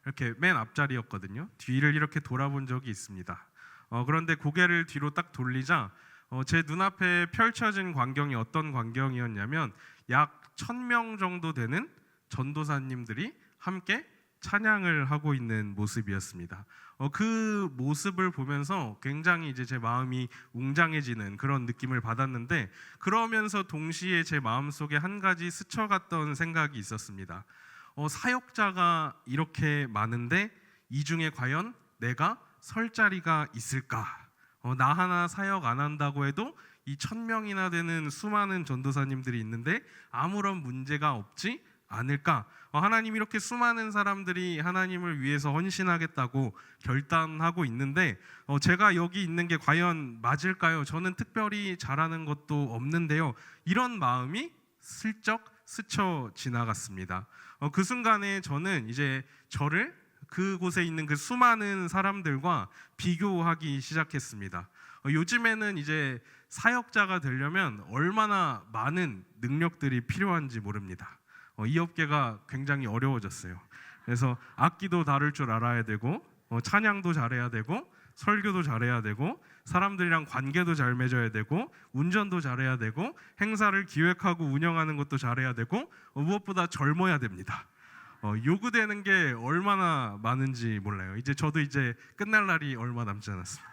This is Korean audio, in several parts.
이렇게 맨 앞자리였거든요. 뒤를 이렇게 돌아본 적이 있습니다. 그런데 고개를 뒤로 딱 돌리자 제 눈앞에 펼쳐진 광경이 어떤 광경이었냐면 약 1,000명 정도 되는 전도사님들이 함께 찬양을 하고 있는 모습이었습니다. 그 모습을 보면서 굉장히 이제 제 마음이 웅장해지는 그런 느낌을 받았는데, 그러면서 동시에 제 마음속에 한 가지 스쳐갔던 생각이 있었습니다. 사역자가 이렇게 많은데 이 중에 과연 내가 설 자리가 있을까? 나 하나 사역 안 한다고 해도 이 1,000명이나 되는 수많은 전도사님들이 있는데 아무런 문제가 없지 않을까? 하나님 이렇게 수많은 사람들이 하나님을 위해서 헌신하겠다고 결단하고 있는데 제가 여기 있는 게 과연 맞을까요? 저는 특별히 잘하는 것도 없는데요. 이런 마음이 슬쩍 스쳐 지나갔습니다. 그 순간에 저는 이제 저를 그곳에 있는 그 수많은 사람들과 비교하기 시작했습니다. 요즘에는 이제 사역자가 되려면 얼마나 많은 능력들이 필요한지 모릅니다. 이 업계가 굉장히 어려워졌어요. 그래서 악기도 다룰 줄 알아야 되고 찬양도 잘해야 되고 설교도 잘해야 되고 사람들이랑 관계도 잘 맺어야 되고 운전도 잘해야 되고 행사를 기획하고 운영하는 것도 잘해야 되고 무엇보다 젊어야 됩니다. 요구되는 게 얼마나 많은지 몰라요. 이제 저도 이제 끝날 날이 얼마 남지 않았습니다.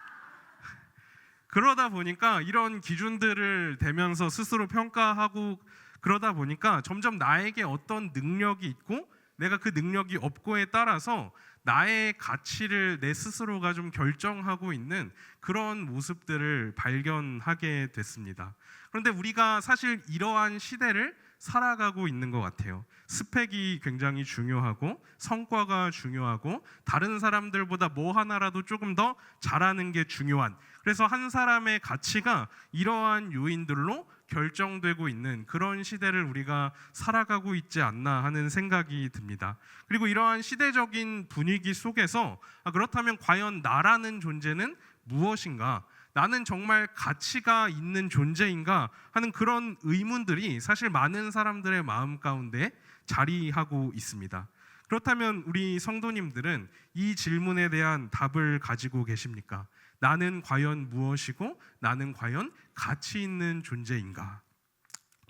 그러다 보니까 이런 기준들을 대면서 스스로 평가하고 그러다 보니까 점점 나에게 어떤 능력이 있고 내가 그 능력이 없고에 따라서 나의 가치를 내 스스로가 좀 결정하고 있는 그런 모습들을 발견하게 됐습니다. 그런데 우리가 사실 이러한 시대를 살아가고 있는 것 같아요. 스펙이 굉장히 중요하고 성과가 중요하고 다른 사람들보다 뭐 하나라도 조금 더 잘하는 게 중요한, 그래서 한 사람의 가치가 이러한 요인들로 결정되고 있는 그런 시대를 우리가 살아가고 있지 않나 하는 생각이 듭니다. 그리고 이러한 시대적인 분위기 속에서 그렇다면 과연 나라는 존재는 무엇인가? 나는 정말 가치가 있는 존재인가 하는 그런 의문들이 사실 많은 사람들의 마음 가운데 자리하고 있습니다. 그렇다면 우리 성도님들은 이 질문에 대한 답을 가지고 계십니까? 나는 과연 무엇이고 나는 과연 가치 있는 존재인가?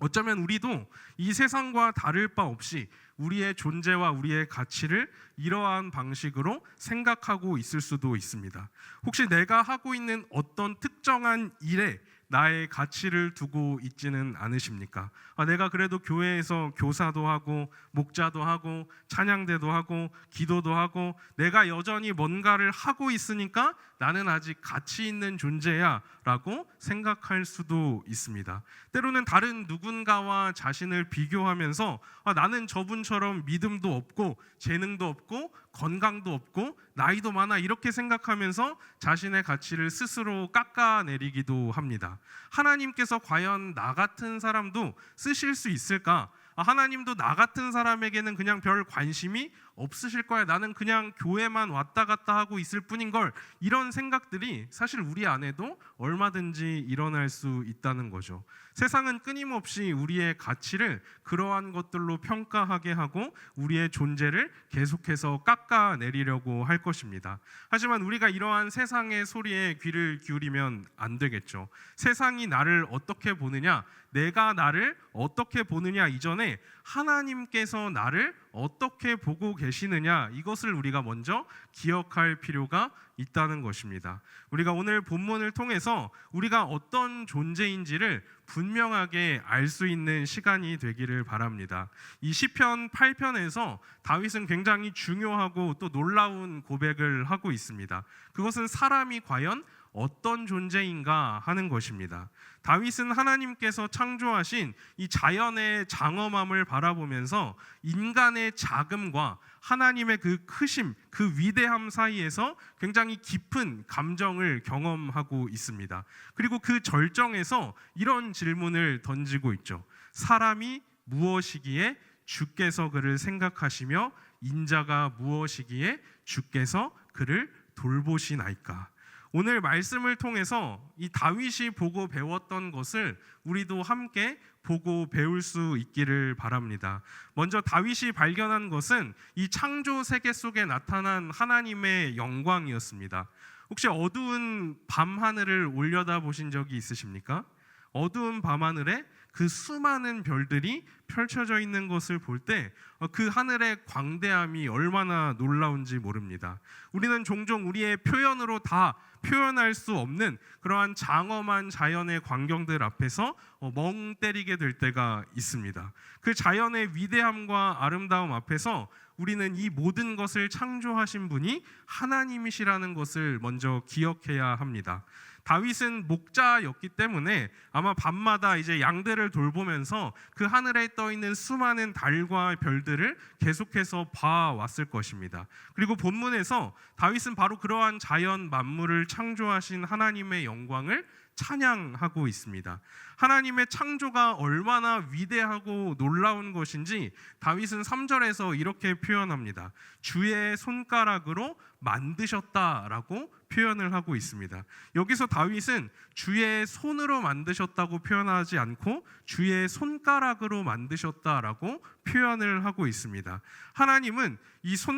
어쩌면 우리도 이 세상과 다를 바 없이 우리의 존재와 우리의 가치를 이러한 방식으로 생각하고 있을 수도 있습니다. 혹시 내가 하고 있는 어떤 특정한 일에 나의 가치를 두고 있지는 않으십니까? 내가 그래도 교회에서 교사도 하고 목자도 하고 찬양대도 하고 기도도 하고 내가 여전히 뭔가를 하고 있으니까 나는 아직 가치 있는 존재야 라고 생각할 수도 있습니다. 때로는 다른 누군가와 자신을 비교하면서 나는 저분처럼 믿음도 없고 재능도 없고 건강도 없고 나이도 많아 이렇게 생각하면서 자신의 가치를 스스로 깎아내리기도 합니다. 하나님께서 과연 나 같은 사람도 쓰실 수 있을까? 하나님도 나 같은 사람에게는 그냥 별 관심이 없으실 거야. 나는 그냥 교회만 왔다 갔다 하고 있을 뿐인 걸. 이런 생각들이 사실 우리 안에도 얼마든지 일어날 수 있다는 거죠. 세상은 끊임없이 우리의 가치를 그러한 것들로 평가하게 하고 우리의 존재를 계속해서 깎아내리려고 할 것입니다. 하지만 우리가 이러한 세상의 소리에 귀를 기울이면 안 되겠죠. 세상이 나를 어떻게 보느냐, 내가 나를 어떻게 보느냐 이전에 하나님께서 나를 어떻게 보고 계시느냐, 이것을 우리가 먼저 기억할 필요가 있다는 것입니다. 우리가 오늘 본문을 통해서 우리가 어떤 존재인지를 분명하게 알 수 있는 시간이 되기를 바랍니다. 이 시편 8편에서 다윗은 굉장히 중요하고 또 놀라운 고백을 하고 있습니다. 그것은 사람이 과연 어떤 존재인가 하는 것입니다. 다윗은 하나님께서 창조하신 이 자연의 장엄함을 바라보면서 인간의 작음과 하나님의 그 크심, 그 위대함 사이에서 굉장히 깊은 감정을 경험하고 있습니다. 그리고 그 절정에서 이런 질문을 던지고 있죠. 사람이 무엇이기에 주께서 그를 생각하시며 인자가 무엇이기에 주께서 그를 돌보시나이까. 오늘 말씀을 통해서 이 다윗이 보고 배웠던 것을 우리도 함께 보고 배울 수 있기를 바랍니다. 먼저 다윗이 발견한 것은 이 창조 세계 속에 나타난 하나님의 영광이었습니다. 혹시 어두운 밤 하늘을 올려다 보신 적이 있으십니까? 어두운 밤하늘에 그 수많은 별들이 펼쳐져 있는 것을 볼 때 그 하늘의 광대함이 얼마나 놀라운지 모릅니다. 우리는 종종 우리의 표현으로 다 표현할 수 없는 그러한 장엄한 자연의 광경들 앞에서 멍 때리게 될 때가 있습니다. 그 자연의 위대함과 아름다움 앞에서 우리는 이 모든 것을 창조하신 분이 하나님이시라는 것을 먼저 기억해야 합니다. 다윗은 목자였기 때문에 아마 밤마다 이제 양들을 돌보면서 그 하늘에 떠 있는 수많은 달과 별들을 계속해서 봐왔을 것입니다. 그리고 본문에서 다윗은 바로 그러한 자연 만물을 창조하신 하나님의 영광을 찬양하고 있습니다. 하나님의 창조가 얼마나 위대하고 놀라운 것인지 다윗은 3절에서 이렇게 표현합니다. 주의 손가락으로 만드셨다라고 표현을 하고 있습니다. 여기서 다윗은 주의 손으로 만드셨다고 표현하지 않고 주의 손가락으로 만드셨다라고 표현을 하고 있습니다. 하나님은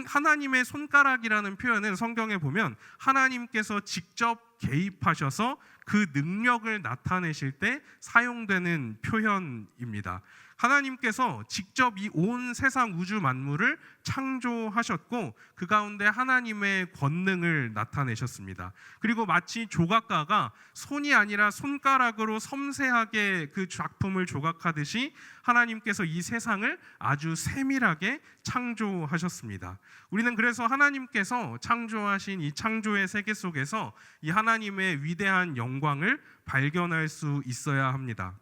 하나님의 손가락이라는 표현은 성경에 보면 하나님께서 직접 개입하셔서 그 능력을 나타내실 때 사용되는 표현입니다. 하나님께서 직접 이 온 세상 우주 만물을 창조하셨고 그 가운데 하나님의 권능을 나타내셨습니다. 그리고 마치 조각가가 손이 아니라 손가락으로 섬세하게 그 작품을 조각하듯이 하나님께서 이 세상을 아주 세밀하게 창조하셨습니다. 우리는 그래서 하나님께서 창조하신 이 창조의 세계 속에서 이 하나님의 위대한 영광을 발견할 수 있어야 합니다.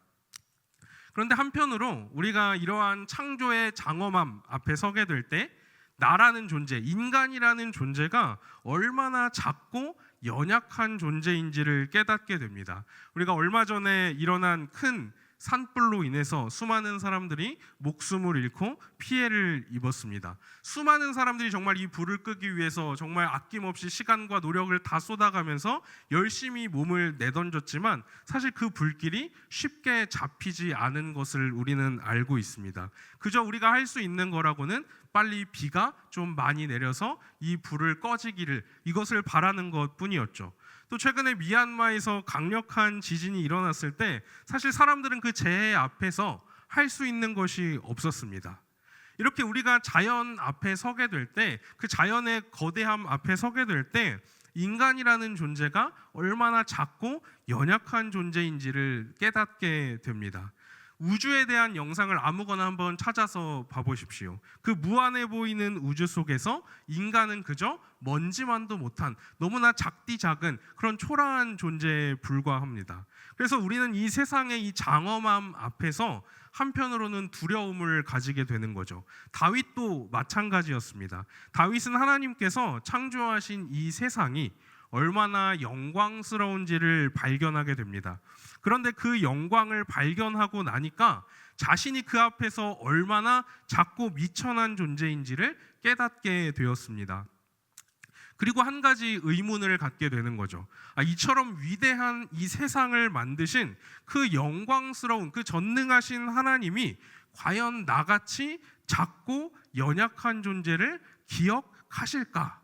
그런데 한편으로 우리가 이러한 창조의 장엄함 앞에 서게 될 때 나라는 존재, 인간이라는 존재가 얼마나 작고 연약한 존재인지를 깨닫게 됩니다. 우리가 얼마 전에 일어난 큰 산불로 인해서 수많은 사람들이 목숨을 잃고 피해를 입었습니다. 수많은 사람들이 정말 이 불을 끄기 위해서 정말 아낌없이 시간과 노력을 다 쏟아가면서 열심히 몸을 내던졌지만 사실 그 불길이 쉽게 잡히지 않은 것을 우리는 알고 있습니다. 그저 우리가 할 수 있는 거라고는 빨리 비가 좀 많이 내려서 이 불을 꺼지기를 이것을 바라는 것뿐이었죠. 또 최근에 미얀마에서 강력한 지진이 일어났을 때 사실 사람들은 그 재해 앞에서 할 수 있는 것이 없었습니다. 이렇게 우리가 자연 앞에 서게 될 때, 그 자연의 거대함 앞에 서게 될 때 인간이라는 존재가 얼마나 작고 연약한 존재인지를 깨닫게 됩니다. 우주에 대한 영상을 아무거나 한번 찾아서 봐보십시오. 그 무한해 보이는 우주 속에서 인간은 그저 먼지만도 못한 너무나 작디 작은 그런 초라한 존재에 불과합니다. 그래서 우리는 이 세상의 이 장엄함 앞에서 한편으로는 두려움을 가지게 되는 거죠. 다윗도 마찬가지였습니다. 다윗은 하나님께서 창조하신 이 세상이 얼마나 영광스러운지를 발견하게 됩니다. 그런데 그 영광을 발견하고 나니까 자신이 그 앞에서 얼마나 작고 미천한 존재인지를 깨닫게 되었습니다. 그리고 한 가지 의문을 갖게 되는 거죠. 이처럼 위대한 이 세상을 만드신 그 영광스러운 그 전능하신 하나님이 과연 나같이 작고 연약한 존재를 기억하실까?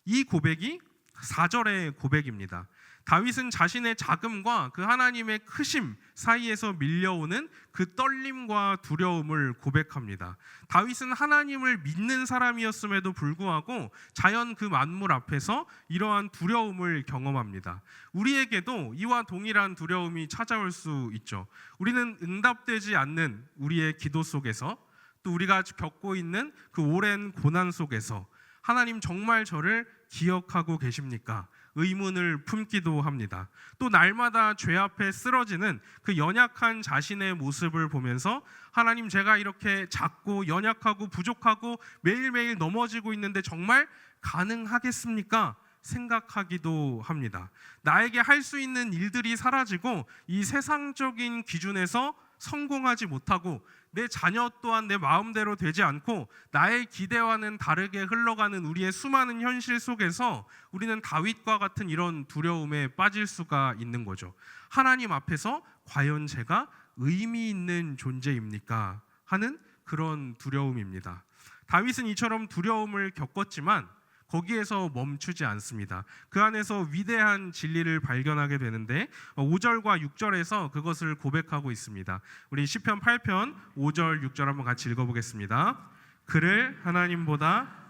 이 고백이 4절의 고백입니다. 다윗은 자신의 작음과 그 하나님의 크심 사이에서 밀려오는 그 떨림과 두려움을 고백합니다. 다윗은 하나님을 믿는 사람이었음에도 불구하고 자연 그 만물 앞에서 이러한 두려움을 경험합니다. 우리에게도 이와 동일한 두려움이 찾아올 수 있죠. 우리는 응답되지 않는 우리의 기도 속에서 또 우리가 겪고 있는 그 오랜 고난 속에서 하나님 정말 저를 기억하고 계십니까? 의문을 품기도 합니다. 또 날마다 죄 앞에 쓰러지는 그 연약한 자신의 모습을 보면서 하나님 제가 이렇게 작고 연약하고 부족하고 매일매일 넘어지고 있는데 정말 가능하겠습니까? 생각하기도 합니다. 나에게 할 수 있는 일들이 사라지고 이 세상적인 기준에서 성공하지 못하고 내 자녀 또한 내 마음대로 되지 않고 나의 기대와는 다르게 흘러가는 우리의 수많은 현실 속에서 우리는 다윗과 같은 이런 두려움에 빠질 수가 있는 거죠. 하나님 앞에서 과연 제가 의미 있는 존재입니까? 하는 그런 두려움입니다. 다윗은 이처럼 두려움을 겪었지만 거기에서 멈추지 않습니다. 그 안에서 위대한 진리를 발견하게 되는데 5절과 6절에서 그것을 고백하고 있습니다. 우리 시편 8편 5절 6절 한번 같이 읽어보겠습니다. 그를 하나님보다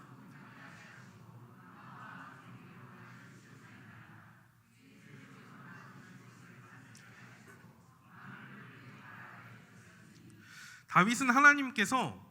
다윗은 하나님께서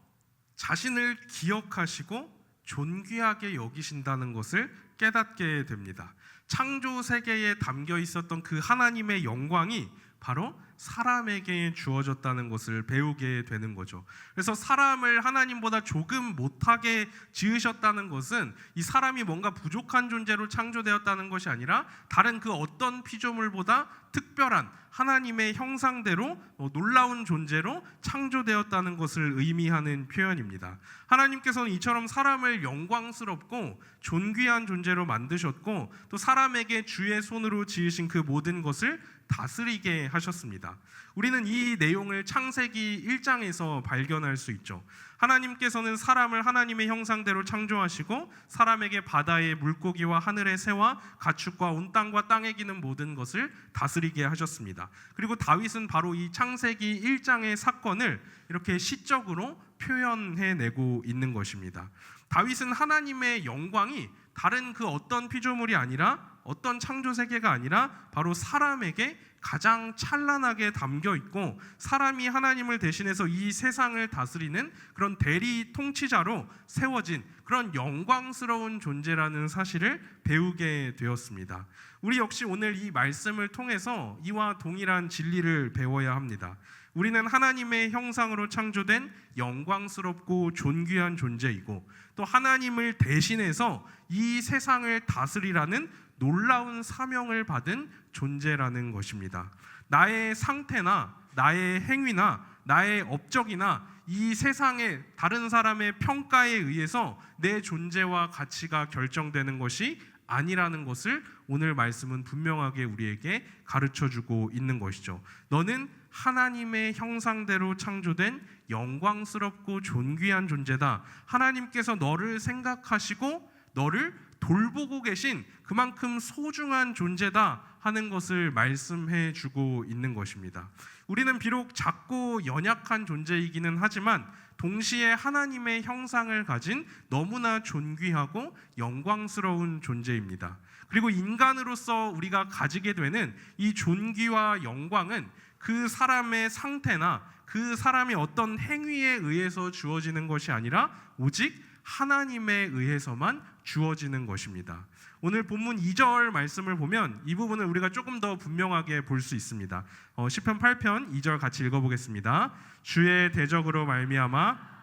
자신을 기억하시고 존귀하게 여기신다는 것을 깨닫게 됩니다. 창조 세계에 담겨 있었던 그 하나님의 영광이 바로 사람에게 주어졌다는 것을 배우게 되는 거죠. 그래서 사람을 하나님보다 조금 못하게 지으셨다는 것은 이 사람이 뭔가 부족한 존재로 창조되었다는 것이 아니라 다른 그 어떤 피조물보다 특별한 하나님의 형상대로 놀라운 존재로 창조되었다는 것을 의미하는 표현입니다. 하나님께서는 이처럼 사람을 영광스럽고 존귀한 존재로 만드셨고 또 사람에게 주의 손으로 지으신 그 모든 것을 다스리게 하셨습니다. 우리는 이 내용을 창세기 1장에서 발견할 수 있죠. 하나님께서는 사람을 하나님의 형상대로 창조하시고 사람에게 바다의 물고기와 하늘의 새와 가축과 온 땅과 땅에 기는 모든 것을 다스리게 하셨습니다. 그리고 다윗은 바로 이 창세기 1장의 사건을 이렇게 시적으로 표현해내고 있는 것입니다. 다윗은 하나님의 영광이 다른 그 어떤 피조물이 아니라 어떤 창조 세계가 아니라 바로 사람에게 가장 찬란하게 담겨 있고 사람이 하나님을 대신해서 이 세상을 다스리는 그런 대리 통치자로 세워진 그런 영광스러운 존재라는 사실을 배우게 되었습니다. 우리 역시 오늘 이 말씀을 통해서 이와 동일한 진리를 배워야 합니다. 우리는 하나님의 형상으로 창조된 영광스럽고 존귀한 존재이고 또 하나님을 대신해서 이 세상을 다스리라는 놀라운 사명을 받은 존재라는 것입니다. 나의 상태나 나의 행위나 나의 업적이나 이 세상의 다른 사람의 평가에 의해서 내 존재와 가치가 결정되는 것이 아니라는 것을 오늘 말씀은 분명하게 우리에게 가르쳐주고 있는 것이죠. 너는 하나님의 형상대로 창조된 영광스럽고 존귀한 존재다. 하나님께서 너를 생각하시고 너를 돌보고 계신 그만큼 소중한 존재다 하는 것을 말씀해 주고 있는 것입니다. 우리는 비록 작고 연약한 존재이기는 하지만 동시에 하나님의 형상을 가진 너무나 존귀하고 영광스러운 존재입니다. 그리고 인간으로서 우리가 가지게 되는 이 존귀와 영광은 그 사람의 상태나 그 사람의 어떤 행위에 의해서 주어지는 것이 아니라 오직 하나님에 의해서만 주어지는 것입니다. 오늘 본문 2절 말씀을 보면 이 부분을 우리가 조금 더 분명하게 볼 수 있습니다. 시편 8편 2절 같이 읽어보겠습니다. 주의 대적으로 말미암아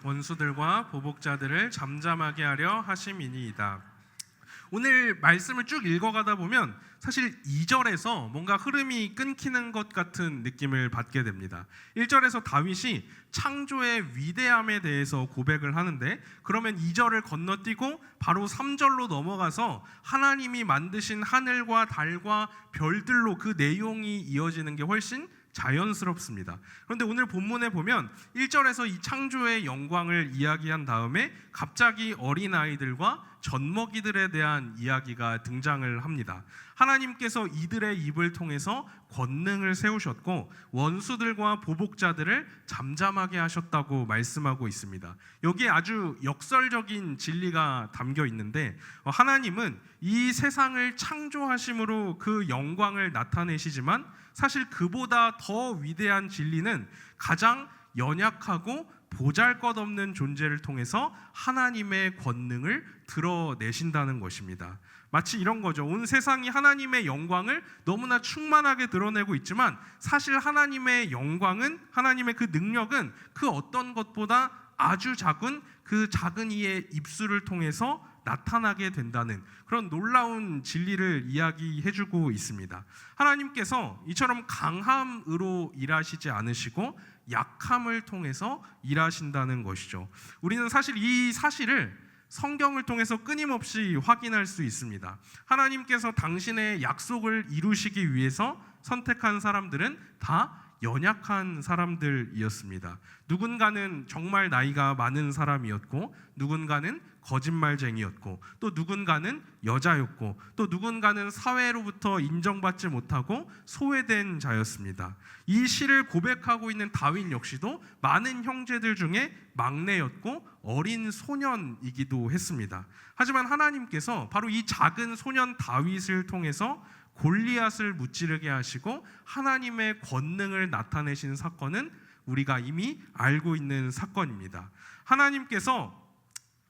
원수들과 보복자들을 잠잠하게 하려 하심이니이다. 오늘 말씀을 쭉 읽어가다 보면 사실 2절에서 뭔가 흐름이 끊기는 것 같은 느낌을 받게 됩니다. 1절에서 다윗이 창조의 위대함에 대해서 고백을 하는데 그러면 2절을 건너뛰고 바로 3절로 넘어가서 하나님이 만드신 하늘과 달과 별들로 그 내용이 이어지는 게 훨씬 자연스럽습니다. 그런데 오늘 본문에 보면 1절에서 이 창조의 영광을 이야기한 다음에 갑자기 어린아이들과 젖먹이들에 대한 이야기가 등장을 합니다. 하나님께서 이들의 입을 통해서 권능을 세우셨고 원수들과 보복자들을 잠잠하게 하셨다고 말씀하고 있습니다. 여기에 아주 역설적인 진리가 담겨 있는데 하나님은 이 세상을 창조하심으로 그 영광을 나타내시지만 사실 그보다 더 위대한 진리는 가장 연약하고 보잘것없는 존재를 통해서 하나님의 권능을 드러내신다는 것입니다. 마치 이런 거죠. 온 세상이 하나님의 영광을 너무나 충만하게 드러내고 있지만 사실 하나님의 영광은 하나님의 그 능력은 그 어떤 것보다 아주 작은 그 작은 이의 입술을 통해서 나타나게 된다는 그런 놀라운 진리를 이야기해주고 있습니다. 하나님께서 이처럼 강함으로 일하시지 않으시고 약함을 통해서 일하신다는 것이죠. 우리는 사실 이 사실을 성경을 통해서 끊임없이 확인할 수 있습니다. 하나님께서 당신의 약속을 이루시기 위해서 선택한 사람들은 다 연약한 사람들이었습니다. 누군가는 정말 나이가 많은 사람이었고, 누군가는 거짓말쟁이였고, 또 누군가는 여자였고, 또 누군가는 사회로부터 인정받지 못하고 소외된 자였습니다. 이 시를 고백하고 있는 다윗 역시도 많은 형제들 중에 막내였고 어린 소년이기도 했습니다. 하지만 하나님께서 바로 이 작은 소년 다윗을 통해서 골리앗을 무찌르게 하시고 하나님의 권능을 나타내신 사건은 우리가 이미 알고 있는 사건입니다. 하나님께서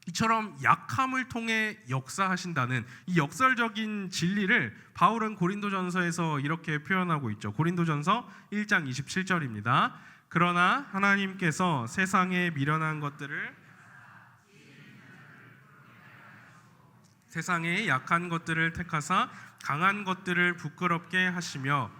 이처럼 약함을 통해 역사하신다는 이 역설적인 진리를 바울은 고린도전서에서 이렇게 표현하고 있죠. 고린도전서 1장 27절입니다. 그러나 하나님께서 세상에 미련한 것들을 세상에 약한 것들을 택하사 강한 것들을 부끄럽게 하시며,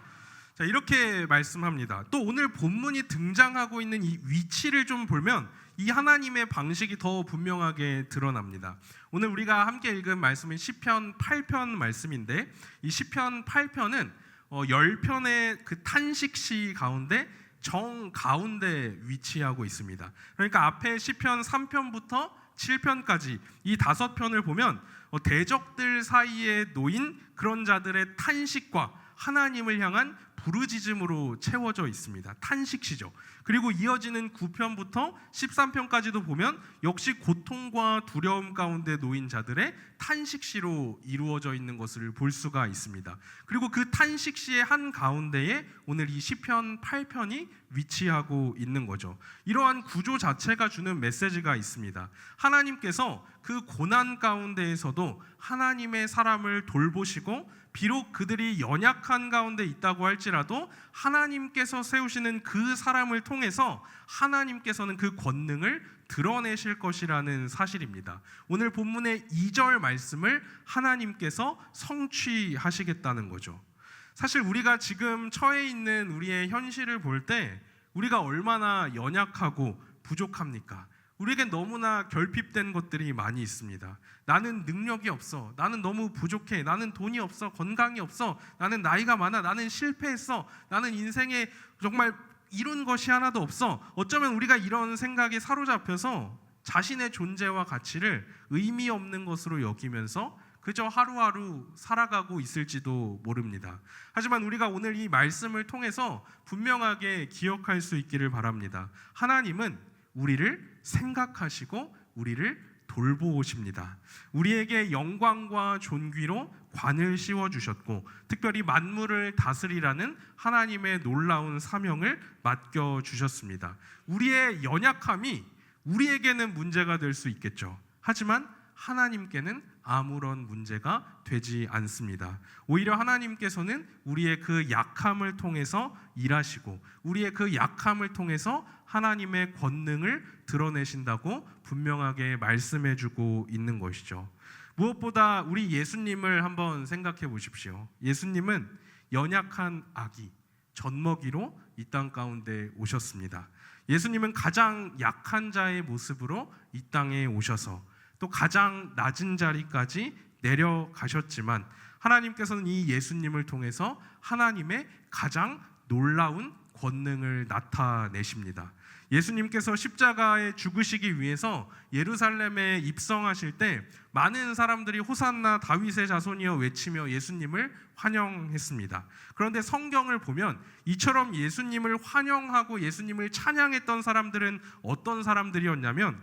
자, 이렇게 말씀합니다. 또 오늘 본문이 등장하고 있는 이 위치를 좀 보면 이 하나님의 방식이 더 분명하게 드러납니다. 오늘 우리가 함께 읽은 말씀은 시편 8편 말씀인데, 이 시편 8편은 10편의 그 탄식시 가운데 정 가운데 위치하고 있습니다. 그러니까 앞에 시편 3편부터 7편까지 이 5편을 보면 대적들 사이에 놓인 그런 자들의 탄식과 하나님을 향한 부르짖음으로 채워져 있습니다. 탄식시죠. 그리고 이어지는 9편부터 13편까지도 보면 역시 고통과 두려움 가운데 놓인 자들의 탄식시로 이루어져 있는 것을 볼 수가 있습니다. 그리고 그 탄식시의 한 가운데에 오늘 이 시편 8편이 위치하고 있는 거죠. 이러한 구조 자체가 주는 메시지가 있습니다. 하나님께서 그 고난 가운데에서도 하나님의 사람을 돌보시고, 비록 그들이 연약한 가운데 있다고 할지라도 하나님께서 세우시는 그 사람을 통해서 하나님께서는 그 권능을 드러내실 것이라는 사실입니다. 오늘 본문의 2절 말씀을 하나님께서 성취하시겠다는 거죠. 사실 우리가 지금 처해 있는 우리의 현실을 볼 때 우리가 얼마나 연약하고 부족합니까? 우리에겐 너무나 결핍된 것들이 많이 있습니다. 나는 능력이 없어. 나는 너무 부족해. 나는 돈이 없어. 건강이 없어. 나는 나이가 많아. 나는 실패했어. 나는 인생에 정말 이룬 것이 하나도 없어. 어쩌면 우리가 이런 생각에 사로잡혀서 자신의 존재와 가치를 의미 없는 것으로 여기면서 그저 하루하루 살아가고 있을지도 모릅니다. 하지만 우리가 오늘 이 말씀을 통해서 분명하게 기억할 수 있기를 바랍니다. 하나님은 우리를 생각하시고 우리를 돌보십니다. 우리에게 영광과 존귀로 관을 씌워주셨고, 특별히 만물을 다스리라는 하나님의 놀라운 사명을 맡겨주셨습니다. 우리의 연약함이 우리에게는 문제가 될 수 있겠죠. 하지만 하나님께는 아무런 문제가 되지 않습니다. 오히려 하나님께서는 우리의 그 약함을 통해서 일하시고, 우리의 그 약함을 통해서 하나님의 권능을 드러내신다고 분명하게 말씀해주고 있는 것이죠. 무엇보다 우리 예수님을 한번 생각해 보십시오. 예수님은 연약한 아기, 젖먹이로 이 땅 가운데 오셨습니다. 예수님은 가장 약한 자의 모습으로 이 땅에 오셔서 또 가장 낮은 자리까지 내려가셨지만, 하나님께서는 이 예수님을 통해서 하나님의 가장 놀라운 권능을 나타내십니다. 예수님께서 십자가에 죽으시기 위해서 예루살렘에 입성하실 때 많은 사람들이 호산나 다윗의 자손이여 외치며 예수님을 환영했습니다. 그런데 성경을 보면 이처럼 예수님을 환영하고 예수님을 찬양했던 사람들은 어떤 사람들이었냐면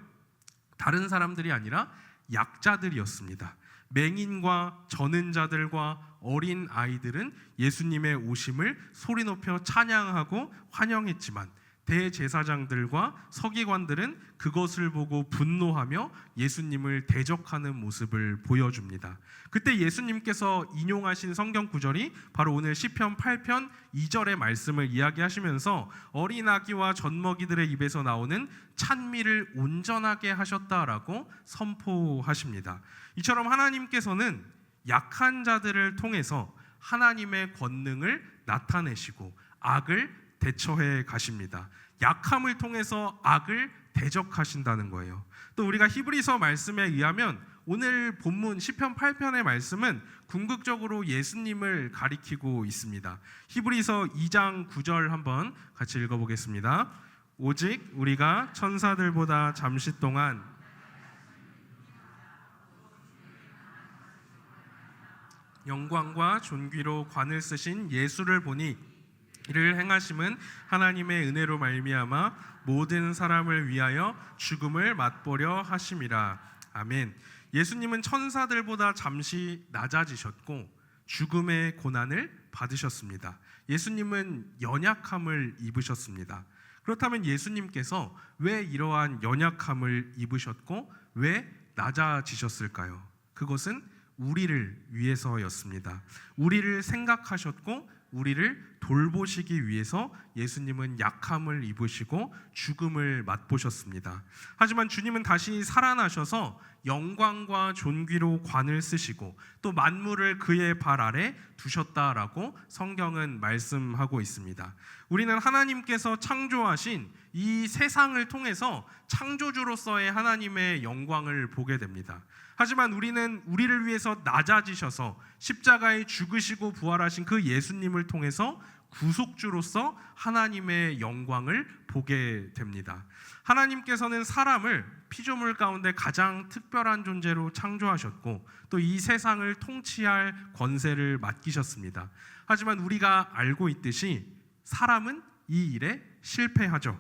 다른 사람들이 아니라 약자들이었습니다. 맹인과 저는 자들과 어린 아이들은 예수님의 오심을 소리 높여 찬양하고 환영했지만, 대제사장들과 서기관들은 그것을 보고 분노하며 예수님을 대적하는 모습을 보여줍니다. 그때 예수님께서 인용하신 성경 구절이 바로 오늘 시편 8편 2절의 말씀을 이야기하시면서 어린 아기와 젖먹이들의 입에서 나오는 찬미를 온전하게 하셨다라고 선포하십니다. 이처럼 하나님께서는 약한 자들을 통해서 하나님의 권능을 나타내시고 악을 대처해 가십니다. 약함을 통해서 악을 대적하신다는 거예요. 또 우리가 히브리서 말씀에 의하면 오늘 본문 시편 8편의 말씀은 궁극적으로 예수님을 가리키고 있습니다. 히브리서 2장 9절 한번 같이 읽어보겠습니다. 오직 우리가 천사들보다 잠시 동안 영광과 존귀로 관을 쓰신 예수를 보니 이를 행하심은 하나님의 은혜로 말미암아 모든 사람을 위하여 죽음을 맛보려 하심이라. 아멘. 예수님은 천사들보다 잠시 낮아지셨고 죽음의 고난을 받으셨습니다. 예수님은 연약함을 입으셨습니다. 그렇다면 예수님께서 왜 이러한 연약함을 입으셨고 왜 낮아지셨을까요? 그것은 우리를 위해서였습니다. 우리를 생각하셨고 우리를 돌보시기 위해서 예수님은 약함을 입으시고 죽음을 맛보셨습니다. 하지만 주님은 다시 살아나셔서 영광과 존귀로 관을 쓰시고 또 만물을 그의 발 아래 두셨다라고 성경은 말씀하고 있습니다. 우리는 하나님께서 창조하신 이 세상을 통해서 창조주로서의 하나님의 영광을 보게 됩니다. 하지만 우리는 우리를 위해서 낮아지셔서 십자가에 죽으시고 부활하신 그 예수님을 통해서 구속주로서 하나님의 영광을 보게 됩니다. 하나님께서는 사람을 피조물 가운데 가장 특별한 존재로 창조하셨고 또 이 세상을 통치할 권세를 맡기셨습니다. 하지만 우리가 알고 있듯이 사람은 이 일에 실패하죠.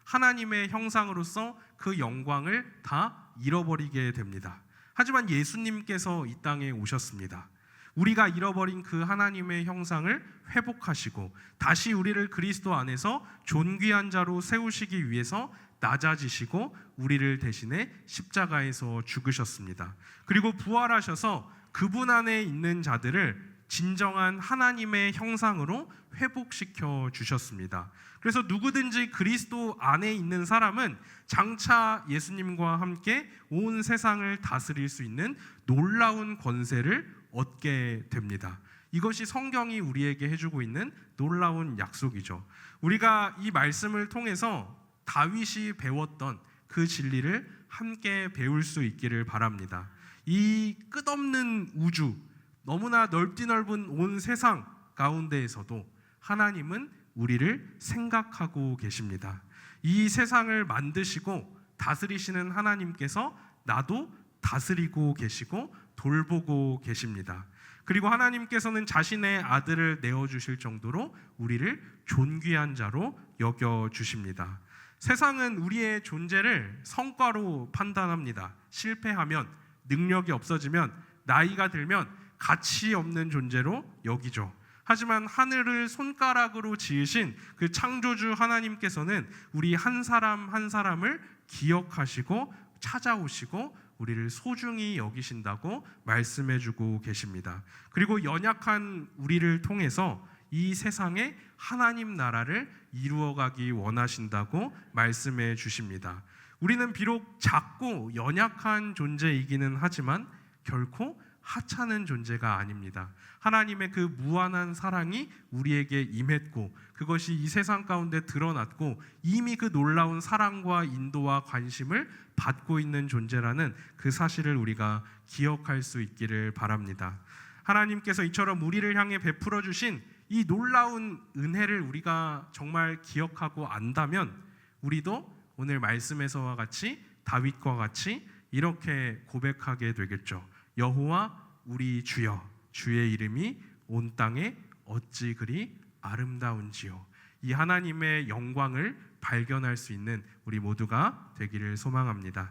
하나님의 형상으로서 그 영광을 다 잃어버리게 됩니다. 하지만 예수님께서 이 땅에 오셨습니다. 우리가 잃어버린 그 하나님의 형상을 회복하시고 다시 우리를 그리스도 안에서 존귀한 자로 세우시기 위해서 낮아지시고 우리를 대신해 십자가에서 죽으셨습니다. 그리고 부활하셔서 그분 안에 있는 자들을 진정한 하나님의 형상으로 회복시켜 주셨습니다. 그래서 누구든지 그리스도 안에 있는 사람은 장차 예수님과 함께 온 세상을 다스릴 수 있는 놀라운 권세를 얻게 됩니다. 이것이 성경이 우리에게 해주고 있는 놀라운 약속이죠. 우리가 이 말씀을 통해서 다윗이 배웠던 그 진리를 함께 배울 수 있기를 바랍니다. 이 끝없는 우주, 너무나 넓디 넓은 온 세상 가운데에서도 하나님은 우리를 생각하고 계십니다. 이 세상을 만드시고 다스리시는 하나님께서 나도 다스리고 계시고 돌보고 계십니다. 그리고 하나님께서는 자신의 아들을 내어주실 정도로 우리를 존귀한 자로 여겨주십니다. 세상은 우리의 존재를 성과로 판단합니다. 실패하면, 능력이 없어지면, 나이가 들면 가치 없는 존재로 여기죠. 하지만 하늘을 손가락으로 지으신 그 창조주 하나님께서는 우리 한 사람 한 사람을 기억하시고 찾아오시고 우리를 소중히 여기신다고 말씀해주고 계십니다. 그리고 연약한 우리를 통해서 이 세상에 하나님 나라를 이루어가기 원하신다고 말씀해 주십니다. 우리는 비록 작고 연약한 존재이기는 하지만 결코 하찮은 존재가 아닙니다. 하나님의 그 무한한 사랑이 우리에게 임했고 그것이 이 세상 가운데 드러났고 이미 그 놀라운 사랑과 인도와 관심을 받고 있는 존재라는 그 사실을 우리가 기억할 수 있기를 바랍니다. 하나님께서 이처럼 우리를 향해 베풀어 주신 이 놀라운 은혜를 우리가 정말 기억하고 안다면 우리도 오늘 말씀에서와 같이 다윗과 같이 이렇게 고백하게 되겠죠. 여호와 우리 주여, 주의 이름이 온 땅에 어찌 그리 아름다운지요. 이 하나님의 영광을 발견할 수 있는 우리 모두가 되기를 소망합니다.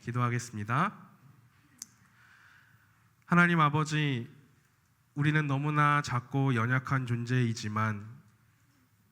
기도하겠습니다. 하나님 아버지, 우리는 너무나 작고 연약한 존재이지만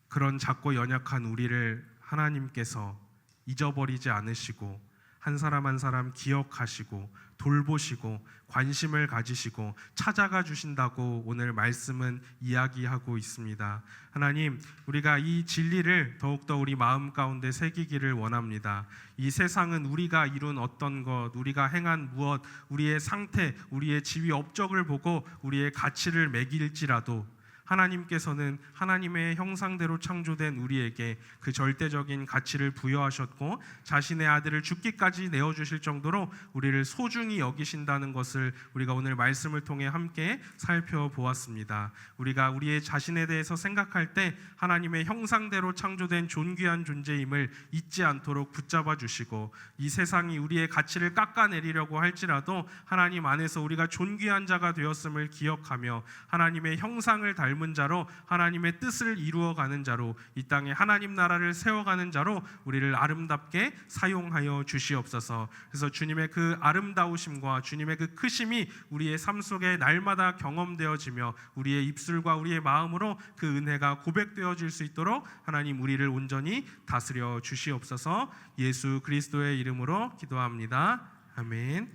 그런 작고 연약한 우리를 하나님께서 잊어버리지 않으시고 한 사람 한 사람 기억하시고 돌보시고 관심을 가지시고 찾아가 주신다고 오늘 말씀은 이야기하고 있습니다. 하나님, 우리가 이 진리를 더욱더 우리 마음 가운데 새기기를 원합니다. 이 세상은 우리가 이룬 어떤 것, 우리가 행한 무엇, 우리의 상태, 우리의 지위 업적을 보고 우리의 가치를 매길지라도 하나님께서는 하나님의 형상대로 창조된 우리에게 그 절대적인 가치를 부여하셨고 자신의 아들을 죽기까지 내어주실 정도로 우리를 소중히 여기신다는 것을 우리가 오늘 말씀을 통해 함께 살펴보았습니다. 우리가 우리의 자신에 대해서 생각할 때 하나님의 형상대로 창조된 존귀한 존재임을 잊지 않도록 붙잡아 주시고, 이 세상이 우리의 가치를 깎아내리려고 할지라도 하나님 안에서 우리가 존귀한 자가 되었음을 기억하며 하나님의 형상을 닮은 자로, 하나님의 뜻을 이루어가는 자로, 이 땅에 하나님 나라를 세워가는 자로 우리를 아름답게 사용하여 주시옵소서. 그래서 주님의 그 아름다우심과 주님의 그 크심이 우리의 삶 속에 날마다 경험되어지며 우리의 입술과 우리의 마음으로 그 은혜가 고백되어질 수 있도록 하나님 우리를 온전히 다스려 주시옵소서. 예수 그리스도의 이름으로 기도합니다. 아멘.